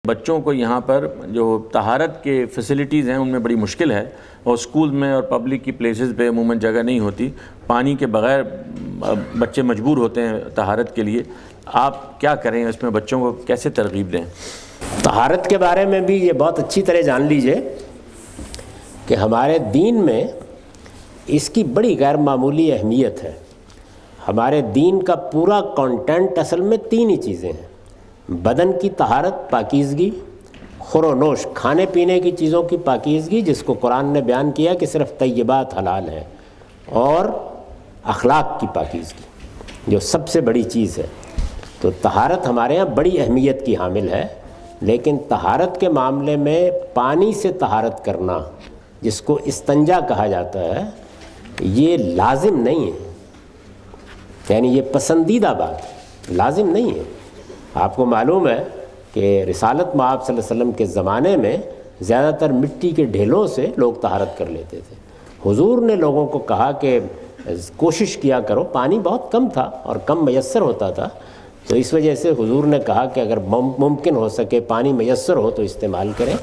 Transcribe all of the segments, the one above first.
بچوں کو یہاں پر جو طہارت کے فیسلٹیز ہیں ان میں بڑی مشکل ہے، اور اسکول میں اور پبلک کی پلیسز پہ عموماً جگہ نہیں ہوتی، پانی کے بغیر بچے مجبور ہوتے ہیں طہارت کے لیے۔ آپ کیا کریں اس میں، بچوں کو کیسے ترغیب دیں؟ طہارت کے بارے میں بھی یہ بہت اچھی طرح جان لیجئے کہ ہمارے دین میں اس کی بڑی غیر معمولی اہمیت ہے۔ ہمارے دین کا پورا کانٹینٹ اصل میں 3 ہی چیزیں ہیں: بدن کی طہارت، پاکیزگی، خور و نوش، کھانے پینے کی چیزوں کی پاکیزگی جس کو قرآن نے بیان کیا کہ صرف طیبات حلال ہیں، اور اخلاق کی پاکیزگی جو سب سے بڑی چیز ہے۔ تو طہارت ہمارے ہاں بڑی اہمیت کی حامل ہے، لیکن طہارت کے معاملے میں پانی سے طہارت کرنا جس کو استنجا کہا جاتا ہے یہ لازم نہیں ہے، یعنی یہ پسندیدہ بات ہے، لازم نہیں ہے۔ آپ کو معلوم ہے کہ رسالت مآب صلی اللہ علیہ وسلم کے زمانے میں زیادہ تر مٹی کے ڈھیلوں سے لوگ طہارت کر لیتے تھے۔ حضور نے لوگوں کو کہا کہ کوشش کیا کرو، پانی بہت کم تھا اور کم میسر ہوتا تھا، تو اس وجہ سے حضور نے کہا کہ اگر ممکن ہو سکے پانی میسر ہو تو استعمال کریں۔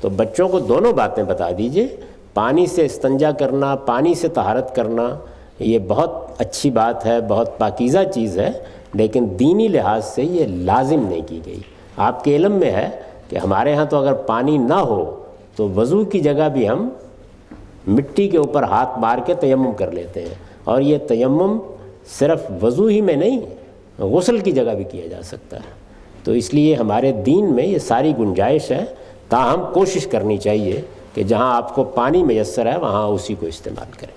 تو بچوں کو دونوں باتیں بتا دیجئے، پانی سے استنجا کرنا، پانی سے طہارت کرنا، یہ بہت اچھی بات ہے، بہت پاکیزہ چیز ہے، لیکن دینی لحاظ سے یہ لازم نہیں کی گئی۔ آپ کے علم میں ہے کہ ہمارے ہاں تو اگر پانی نہ ہو تو وضو کی جگہ بھی ہم مٹی کے اوپر ہاتھ مار کے تیمم کر لیتے ہیں، اور یہ تیمم صرف وضو ہی میں نہیں، غسل کی جگہ بھی کیا جا سکتا ہے۔ تو اس لیے ہمارے دین میں یہ ساری گنجائش ہے، تاہم کوشش کرنی چاہیے کہ جہاں آپ کو پانی میسر ہے وہاں اسی کو استعمال کریں۔